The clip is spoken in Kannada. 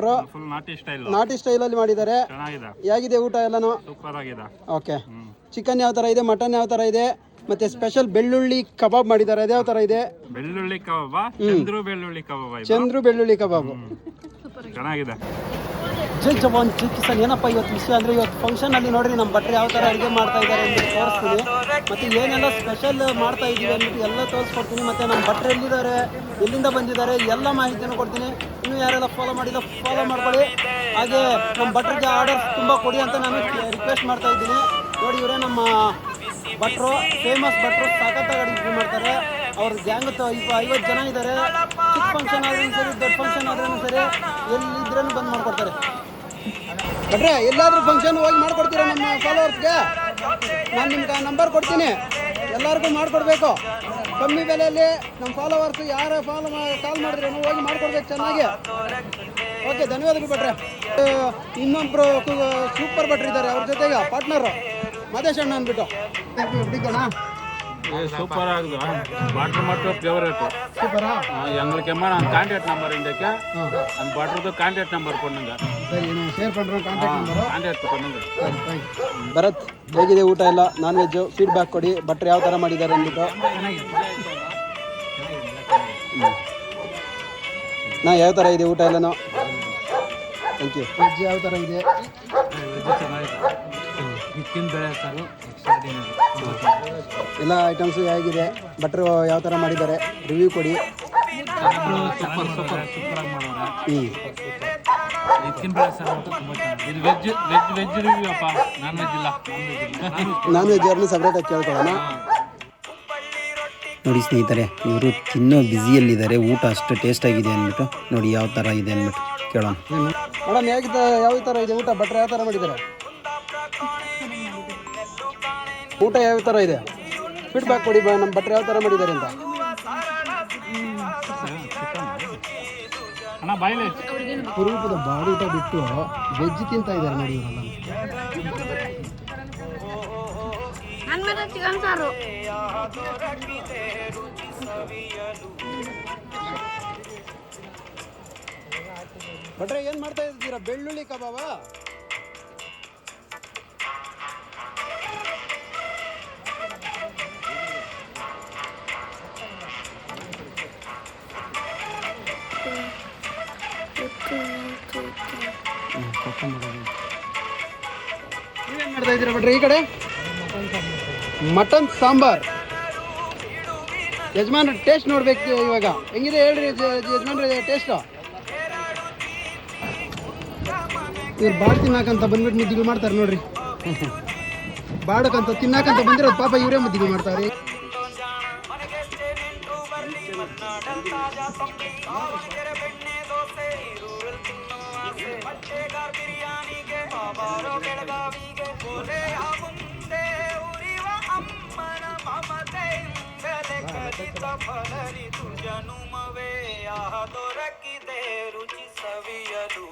ಭಟ್ರು ಫುಲ್ ನಾಟಿ ಸ್ಟೈಲಲ್ಲಿ ಮಾಡಿದ್ದಾರೆ. ಹೇಗಿದೆ ಊಟ ಎಲ್ಲನೂ? ಸೂಪರ್ ಆಗಿದೆ. ಓಕೆ, ಚಿಕನ್ ಯಾವ ಥರ ಇದೆ, ಮಟನ್ ಯಾವ ಥರ ಇದೆ, ಮತ್ತೆ ಸ್ಪೆಷಲ್ ಬೆಳ್ಳುಳ್ಳಿ ಕಬಾಬ್ ಮಾಡಿದ್ದಾರೆ, ಅದ್ಯಾವ ಥರ ಇದೆ? ಬೆಳ್ಳುಳ್ಳಿ ಕಬಾಬ್, ಚಂದ್ರು ಬೆಳ್ಳುಳ್ಳಿ ಕಬಾಬ್ ಚೆನ್ನಾಗಿದೆ. ಜೈ ಜವಾನ್ ಜೈ ಕಿಸಾನ್. ಏನಪ್ಪ ಇವತ್ತು ವಿಷಯ ಅಂದರೆ, ಇವತ್ತು ಫಂಕ್ಷನಲ್ಲಿ ನೋಡ್ರಿ ನಮ್ಮ ಭಟ್ರು ಯಾವ ಥರ ಅಡುಗೆ ಮಾಡ್ತಾ ಇದ್ದಾರೆ ಅಂತ ತೋರಿಸ್ತೀನಿ. ಮತ್ತು ಏನೆಲ್ಲ ಸ್ಪೆಷಲ್ ಮಾಡ್ತಾ ಇದ್ದೀವಿ ಅಂದ್ಬಿಟ್ಟು ಎಲ್ಲ ತೋರಿಸ್ಕೊಡ್ತೀನಿ. ಮತ್ತು ನಮ್ಮ ಭಟ್ರು ಎಲ್ಲಿದ್ದಾರೆ, ಎಲ್ಲಿಂದ ಬಂದಿದ್ದಾರೆ, ಎಲ್ಲ ಮಾಹಿತಿಯನ್ನು ಕೊಡ್ತೀನಿ. ಇನ್ನೂ ಯಾರೆಲ್ಲ ಫಾಲೋ ಮಾಡಿಲ್ಲ ಫಾಲೋ ಮಾಡ್ಕೊಳ್ಳಿ. ಹಾಗೆ ನಮ್ಮ ಭಟ್ರಿಗೆ ಆರ್ಡರ್ಸ್ ತುಂಬ ಕೊಡಿ ಅಂತ ನಾನು ರಿಕ್ವೆಸ್ಟ್ ಮಾಡ್ತಾ ಇದ್ದೀನಿ. ನೋಡಿ, ಇವರೇ ನಮ್ಮ ಭಟ್ರು, ಫೇಮಸ್ ಭಟ್ರು, ಸಾಕತ್ತಾಗಿ ಅಡುಗೆ ಮಾಡ್ತಾರೆ. ಅವ್ರ ಗ್ಯಾಂಗ್ 50 ಜನ ಇದ್ದಾರೆ. ಚಿಕ್ಕ ಫಂಕ್ಷನ್ ಆದ್ರೂ ಸರಿ, ದೊಡ್ಡ ಫಂಕ್ಷನ್ ಆದ್ರೂ ಸರಿ, ಎಲ್ಲಿದ್ರೂ ಬಂದು ಮಾಡ್ಕೊಡ್ತಾರೆ. ಭಟ್ರೆ, ಎಲ್ಲಾದ್ರೂ ಫಂಕ್ಷನ್ ಹೋಗಿ ಮಾಡ್ಕೊಡ್ತೀರಾ ನಮ್ಮ ಫಾಲೋವರ್ಸ್ಗೆ? ನಾನು ನಿಮ್ಗೆ ನಂಬರ್ ಕೊಡ್ತೀನಿ, ಎಲ್ಲರಿಗೂ ಮಾಡಿಕೊಡ್ಬೇಕು ಕಮ್ಮಿ ಬೆಲೆಯಲ್ಲಿ. ನಮ್ಮ ಫಾಲೋವರ್ಸ್ ಯಾರು ಕಾಲ್ ಮಾಡಿದ್ರೆ ಹೋಗಿ ಮಾಡಿಕೊಡ್ಬೇಕು ಚೆನ್ನಾಗಿ. ಓಕೆ, ಧನ್ಯವಾದಗಳು ಭಟ್ರೆ. ಇನ್ನೊಬ್ಬರು ಸೂಪರ್ ಭಟ್ರು ಇದ್ದಾರೆ, ಅವ್ರ ಜೊತೆಗೆ ಪಾರ್ಟ್ನರು ಮದೇಶ್ ಅಣ್ಣ ಅಂದ್ಬಿಟ್ಟು. ಬಿಡಿಕಣ್ಣ, சூப்பராக இருக்குது. பட்டர் மட்டும் ஃபேவரட். சூப்பரா? எங்களுக்குமா நான் கான்டாக்ட் நம்பர் இன்றைக்கு அந்த பட்டருக்கு கான்டாக்ட் நம்பர் பண்ணுங்க. ಸರಿ, ನಾನು ಶೇರ್ பண்ணுறேன் ಕಾಂಟ್ಯಾಕ್ಟ್ பண்ணுங்க. ಭರತ್, ಹೇಗಿದೆ ಊಟ ಎಲ್ಲ? ನಾನ್ ವೆಜ್ಜು ಫೀಡ್ಬ್ಯಾಕ್ ಕೊಡಿ. ಭಟ್ರು ಯಾವ ಥರ ಮಾಡಿದ್ದಾರೆ ಅಂದ್ಬಿಟ್ಟು. ನಾ ಯಾವ ಥರ ಇದೆ ಊಟ ಎಲ್ಲನೂ? Thank you. ವೆಜ್ ಯಾವ ಥರ ಇದೆ? ಎಲ್ಲ ಐಟಮ್ಸು ಹೇಗಿದೆ, ಭಟ್ರು ಯಾವ ಥರ ಮಾಡಿದ್ದಾರೆ ರಿವ್ಯೂ ಕೊಡಿ. ನಾನ್ ವೆಜ್ ಅವ್ರನ್ನ ಸಪ್ರೇಟಾಗಿ ಕೇಳ್ಕೊಳ್ಳೋಣ. ನೋಡಿ ಸ್ನೇಹಿತರೆ, ಇವರು ತಿನ್ನೋ ಬ್ಯುಸಿಯಲ್ಲಿದ್ದಾರೆ. ಊಟ ಅಷ್ಟು ಟೇಸ್ಟ್ ಆಗಿದೆ ಅಂದ್ಬಿಟ್ಟು ನೋಡಿ ಯಾವ ಥರ ಇದೆ ಅಂದ್ಬಿಟ್ಟು ಕೇಳೋಣ. ಮೇಡಮ್, ಹೇಗಿದೆ, ಯಾವ ಥರ ಇದೆ ಊಟ? ಭಟ್ರು ಯಾವ ಥರ ಮಾಡಿದ್ದಾರೆ ಊಟ? ಯಾವ ಥರ ಇದೆ ಫೀಡ್ಬ್ಯಾಕ್ ಕೊಡಿ. ನಮ್ಮ ಭಟ್ರು ಯಾವ ಥರ ಮಾಡಿದ್ದಾರೆ ಅಂತ. ಕುರುಪದ ಬಾಡಿ ಊಟ ಬಿಟ್ಟು ವೆಜ್ ತಿಂತ ಇದ್ದಾರೆ ನೋಡಿ ಇವರೆಲ್ಲ. ಭಟ್ರೆ, ಏನು ಮಾಡ್ತಾ ಇದ್ದೀರಾ? ಬೆಳ್ಳುಳ್ಳಿ ಕಬಾಬಾ? ನೀವೇನು ಮಾಡ್ತಾ ಇದ್ದೀರಾ ಭಟ್ರೆ? ಈ ಕಡೆ ಮಟನ್ ಸಾಂಬಾರ್. ಯಜಮಾನ್ ಟೇಸ್ಟ್ ನೋಡ್ಬೇಕು ಇವಾಗ. ಹೆಂಗಿದೆ ಹೇಳ್ರಿ ಯಜಮಾನ್ರಿ ಟೇಸ್ಟು? ಇವ್ರು ಬಾಡ್ ತಿನ್ನಾಕಂತ ಬಂದ್ಬಿಟ್ಟು ಮುದ್ದಿಗಳು ಮಾಡ್ತಾರೆ ನೋಡ್ರಿ. ಬಾಡಕಂತ ತಿನ್ನಾಕಂತ ಬಂದಿರೋದು ಪಾಪ ಇವರೇ ಮುದ್ದಿಗಳು ಮಾಡ್ತಾರೆ. ಜನುಮವೇ ಆಹ ದೊರಕಿದೆ ರುಚಿ ಸವಿಯಲು.